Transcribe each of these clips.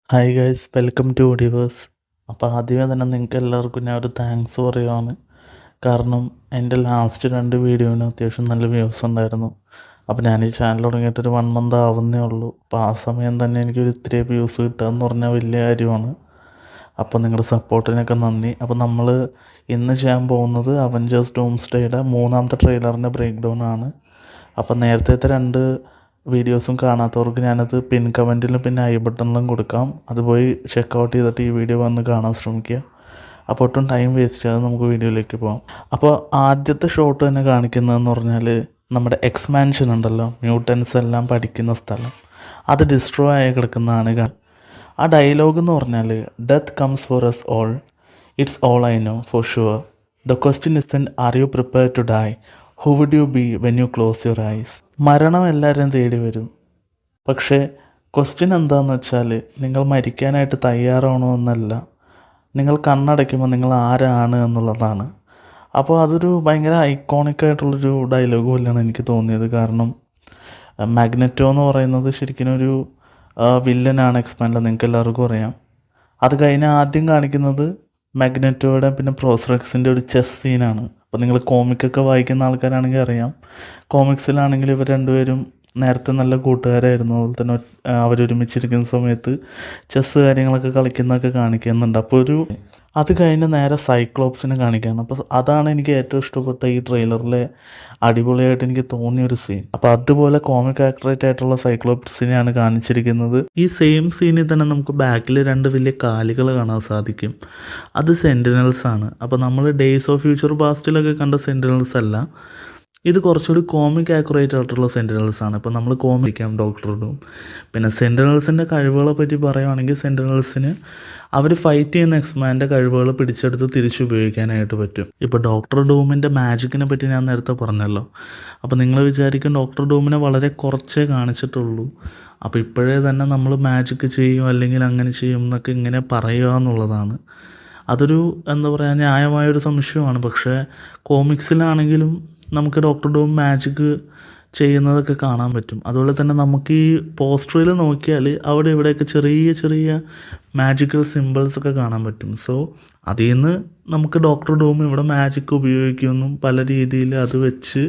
Hi guys, welcome to Audiverse. അപ്പോൾ ആദ്യമേ തന്നെ നിങ്ങൾക്ക് എല്ലാവർക്കും ഞാൻ ഒരു താങ്ക്സ് പറയുവാണ്. കാരണം എൻ്റെ ലാസ്റ്റ് 2 വീഡിയോന് അത്യാവശ്യം നല്ല വ്യൂസ് ഉണ്ടായിരുന്നു. അപ്പോൾ ഞാൻ ഈ ചാനൽ തുടങ്ങിയിട്ടൊരു 1 മന്ത് ആവുന്നേ ഉള്ളൂ. അപ്പോൾ ആ സമയം തന്നെ എനിക്കൊരു ഇത്തിരി വ്യൂസ് കിട്ടുക എന്ന് പറഞ്ഞാൽ വലിയ കാര്യമാണ്. അപ്പോൾ നിങ്ങളുടെ സപ്പോർട്ടിനൊക്കെ നന്ദി. അപ്പോൾ നമ്മൾ ഇന്ന് ചെയ്യാൻ പോകുന്നത് അവഞ്ചേഴ്സ് ഡൂംസ്ഡേയുടെ 3ാമത്തെ ട്രെയിലറിൻ്റെ ബ്രേക്ക് ഡൗൺ ആണ്. അപ്പോൾ നേരത്തെ 2 വീഡിയോസും കാണാത്തവർക്ക് ഞാനത് പിൻ കമൻറ്റിലും പിന്നെ ഐ ബട്ടണിലും കൊടുക്കാം. അത് പോയി ചെക്കൗട്ട് ചെയ്തിട്ട് ഈ വീഡിയോ വന്ന് കാണാൻ ശ്രമിക്കുക. അപ്പോൾ ഒട്ടും ടൈം വേസ്റ്റ് ചെയ്യാതെ നമുക്ക് വീഡിയോയിലേക്ക് പോകാം. അപ്പോൾ ആദ്യത്തെ ഷോട്ട് തന്നെ കാണിക്കുന്നതെന്ന് പറഞ്ഞാൽ നമ്മുടെ എക്സ്മാൻഷൻ ഉണ്ടല്ലോ, മ്യൂട്ടൻസ് എല്ലാം പഠിക്കുന്ന സ്ഥലം, അത് ഡിസ്ട്രോയ് ആയി കിടക്കുന്നതാണ്. ആ ഡയലോഗ് എന്ന് പറഞ്ഞാൽ death comes for us all, it's all I know for sure, the question isn't are you prepare to die, who would you be when you close your eyes. മരണം എല്ലാവരും തേടി വരും, പക്ഷേ ക്വസ്റ്റ്യൻ എന്താണെന്ന് വെച്ചാൽ നിങ്ങൾ മരിക്കാനായിട്ട് തയ്യാറാണോ എന്നല്ല, നിങ്ങൾ കണ്ണടയ്ക്കുമ്പോൾ നിങ്ങൾ ആരാണ് എന്നുള്ളതാണ്. അപ്പോൾ അതൊരു ഭയങ്കര ഐക്കോണിക്കായിട്ടുള്ളൊരു ഡയലോഗ് പോലെയാണ് എനിക്ക് തോന്നിയത്. കാരണം മാഗ്നെറ്റോ എന്ന് പറയുന്നത് ശരിക്കും ഒരു വില്ലനാണ് എക്സ്പാൻഡിൽ, നിങ്ങൾക്ക് എല്ലാവർക്കും അറിയാം. അത് കഴിഞ്ഞ് ആദ്യം കാണിക്കുന്നത് മാഗ്നെറ്റോയുടെ പിന്നെ പ്രോസ്റെക്സിൻ്റെ ഒരു ചെസ് സീനാണ്. അപ്പോൾ നിങ്ങൾ കോമിക്കൊക്കെ വായിക്കുന്ന ആൾക്കാരാണെങ്കിൽ അറിയാം, കോമിക്സിലാണെങ്കിൽ ഇവർ രണ്ടുപേരും നേരത്തെ നല്ല കൂട്ടുകാരായിരുന്നു. അതുപോലെ തന്നെ അവരൊരുമിച്ചിരിക്കുന്ന സമയത്ത് ചെസ്സ് കാര്യങ്ങളൊക്കെ കളിക്കുന്നതൊക്കെ കാണിക്കുന്നുണ്ട്. അപ്പോൾ അത് കഴിഞ്ഞ് നേരെ സൈക്ലോപ്സിനെ കാണിക്കുകയാണ്. അപ്പോൾ അതാണ് എനിക്ക് ഏറ്റവും ഇഷ്ടപ്പെട്ട ഈ ട്രെയിലറിലെ അടിപൊളിയായിട്ട് എനിക്ക് തോന്നിയൊരു സീൻ. അപ്പോൾ അതുപോലെ കോമിക് ആക്ടറേറ്റ് ആയിട്ടുള്ള സൈക്ലോപ്സിനെയാണ് കാണിച്ചിരിക്കുന്നത്. ഈ സെയിം സീനിൽ തന്നെ നമുക്ക് ബാക്കിൽ 2 വലിയ കാലുകൾ കാണാൻ സാധിക്കും. അത് സെൻറ്റിനൽസ് ആണ്. അപ്പോൾ നമ്മൾ ഡേയ്സ് ഓഫ് ഫ്യൂച്ചർ പാസ്റ്റിലൊക്കെ കണ്ട സെൻറ്റിനൽസ് അല്ല, ഇത് കുറച്ചുകൂടി കോമിക് ആക്യുറേറ്റ് ആയിട്ടുള്ള സെൻറ്റിനൽസ് ആണ്. ഇപ്പോൾ നമ്മൾ കോമിക്കാം ഡോക്ടർ ഡൂം. പിന്നെ സെൻറ്റിനൽസിൻ്റെ കഴിവുകളെ പറ്റി പറയുകയാണെങ്കിൽ സെൻറ്റിനൽസിന് അവർ ഫൈറ്റ് ചെയ്യുന്ന എക്സ്മാൻ്റെ കഴിവുകൾ പിടിച്ചെടുത്ത് തിരിച്ചുപയോഗിക്കാനായിട്ട് പറ്റും. ഇപ്പോൾ ഡോക്ടർ ഡൂമിൻ്റെ മാജിക്കിനെ പറ്റി ഞാൻ നേരത്തെ പറഞ്ഞല്ലോ. അപ്പോൾ നിങ്ങൾ വിചാരിക്കും ഡോക്ടർ ഡൂമിനെ വളരെ കുറച്ചേ കാണിച്ചിട്ടുള്ളൂ, അപ്പോൾ ഇപ്പോഴേ തന്നെ നമ്മൾ മാജിക്ക് ചെയ്യും അല്ലെങ്കിൽ അങ്ങനെ ചെയ്യും എന്നൊക്കെ ഇങ്ങനെ പറയുക എന്നുള്ളതാണ്. അതൊരു എന്താ പറയുക, ന്യായമായൊരു സംശയമാണ്. പക്ഷേ കോമിക്സിലാണെങ്കിലും നമുക്ക് ഡോക്ടർ ഡൂം മാജിക്ക് ചെയ്യുന്നതൊക്കെ കാണാൻ പറ്റും. അതുപോലെ തന്നെ നമുക്ക് ഈ പോസ്റ്ററിൽ നോക്കിയാൽ അവിടെ ഇവിടെയൊക്കെ ചെറിയ ചെറിയ മാജിക്കൽ സിമ്പിൾസൊക്കെ കാണാൻ പറ്റും. സോ അതിൽ നിന്ന് നമുക്ക് ഡോക്ടർ ഡൂം ഇവിടെ മാജിക്ക് ഉപയോഗിക്കുമെന്നും പല രീതിയിൽ അത് വെച്ച്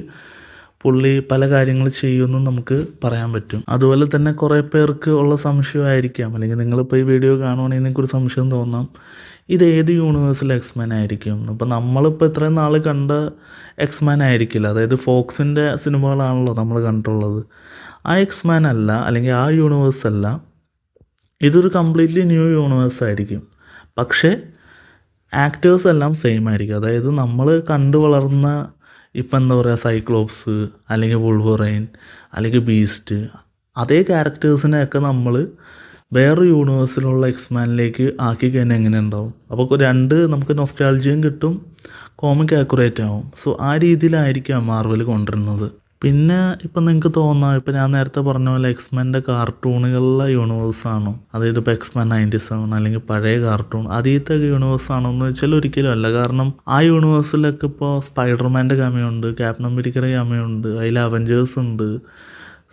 പുള്ളി പല കാര്യങ്ങൾ ചെയ്യുമെന്നും നമുക്ക് പറയാൻ പറ്റും. അതുപോലെ തന്നെ കുറേ പേർക്ക് ഉള്ള സംശയമായിരിക്കാം, അല്ലെങ്കിൽ നിങ്ങളിപ്പോൾ ഈ വീഡിയോ കാണുവാണെങ്കിൽ നിങ്ങൾക്കൊരു സംശയം തോന്നാം, ഇത് ഏത് യൂണിവേഴ്സിലെ എക്സ്മാൻ ആയിരിക്കും. അപ്പോൾ നമ്മളിപ്പോൾ ഇത്രയും നാൾ കണ്ട എക്സ്മാൻ ആയിരിക്കില്ല, അതായത് ഫോക്സിൻ്റെ സിനിമകളാണല്ലോ നമ്മൾ കണ്ടിട്ടുള്ളത്. ആ എക്സ്മാൻ അല്ല, അല്ലെങ്കിൽ ആ യൂണിവേഴ്സ് അല്ല, ഇതൊരു കംപ്ലീറ്റ്ലി ന്യൂ യൂണിവേഴ്സ് ആയിരിക്കും. പക്ഷേ ആക്ടേഴ്സ് എല്ലാം സെയിം ആയിരിക്കും. അതായത് നമ്മൾ കണ്ടു വളർന്ന ഇപ്പം എന്താ പറയുക, സൈക്ലോപ്സ് അല്ലെങ്കിൽ വുൾവറൈൻ അല്ലെങ്കിൽ ബീസ്റ്റ്, അതേ ക്യാരക്ടേഴ്സിനെയൊക്കെ നമ്മൾ വേറൊരു യൂണിവേഴ്സിലുള്ള എക്സ്മാനിലേക്ക് ആക്കി കഴിഞ്ഞാൽ എങ്ങനെ ഉണ്ടാവും. അപ്പോൾ നമുക്ക് നൊസ്റ്റാൾജിയും കിട്ടും, കോമിക് ആക്യുറേറ്റ് ആവും. സോ ആ രീതിയിലായിരിക്കാം മാർവൽ കൊണ്ടുവരുന്നത്. പിന്നെ ഇപ്പം നിങ്ങൾക്ക് തോന്നാം, ഇപ്പം ഞാൻ നേരത്തെ പറഞ്ഞ പോലെ എക്സ്മാൻ്റെ കാർട്ടൂണുകളിലെ യൂണിവേഴ്സാണോ, അതായത് ഇപ്പോൾ എക്സ്മാൻ 97 അല്ലെങ്കിൽ പഴയ കാർട്ടൂൺ അതീത്തെ യൂണിവേഴ്സാണോ എന്ന് വെച്ചാൽ ഒരിക്കലും അല്ല. കാരണം ആ യൂണിവേഴ്സിലൊക്കെ ഇപ്പോൾ സ്പൈഡർമാൻ്റെ ക്യാമിയുണ്ട്, ക്യാപ്റ്റൻ അമേരിക്കയുടെ ക്യാമിയുണ്ട്, അതിൽ അവഞ്ചേഴ്സ് ഉണ്ട്.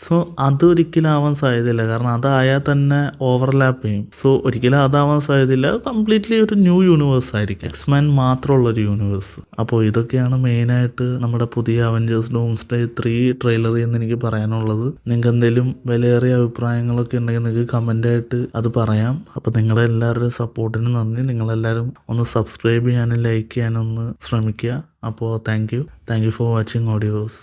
സോ അതൊരിക്കലും ആവാൻ സാധ്യതയില്ല, കാരണം അതായാൽ തന്നെ ഓവർലാപ്പ് ചെയ്യും. സോ ഒരിക്കലും അതാവാൻ സാധ്യതയില്ല. കംപ്ലീറ്റ്ലി ഒരു ന്യൂ യൂണിവേഴ്സ് ആയിരിക്കും, എക്സ്മാൻ മാത്രമുള്ളൊരു യൂണിവേഴ്സ്. അപ്പോൾ ഇതൊക്കെയാണ് മെയിനായിട്ട് നമ്മുടെ പുതിയ അവഞ്ചേഴ്സ് ഡൂംസ്ഡേ 3 ട്രെയിലറിൽ നിന്ന് എനിക്ക് പറയാനുള്ളത്. നിങ്ങൾക്ക് എന്തെങ്കിലും വിലയേറിയ അഭിപ്രായങ്ങളൊക്കെ ഉണ്ടെങ്കിൽ നിങ്ങൾക്ക് കമൻ്റായിട്ട് അത് പറയാം. അപ്പോൾ നിങ്ങളുടെ എല്ലാവരുടെയും സപ്പോർട്ടിന് നന്ദി. നിങ്ങളെല്ലാവരും ഒന്ന് സബ്സ്ക്രൈബ് ചെയ്യാനും ലൈക്ക് ചെയ്യാനും ഒന്ന് ശ്രമിക്കുക. അപ്പോൾ thank you for watching audios.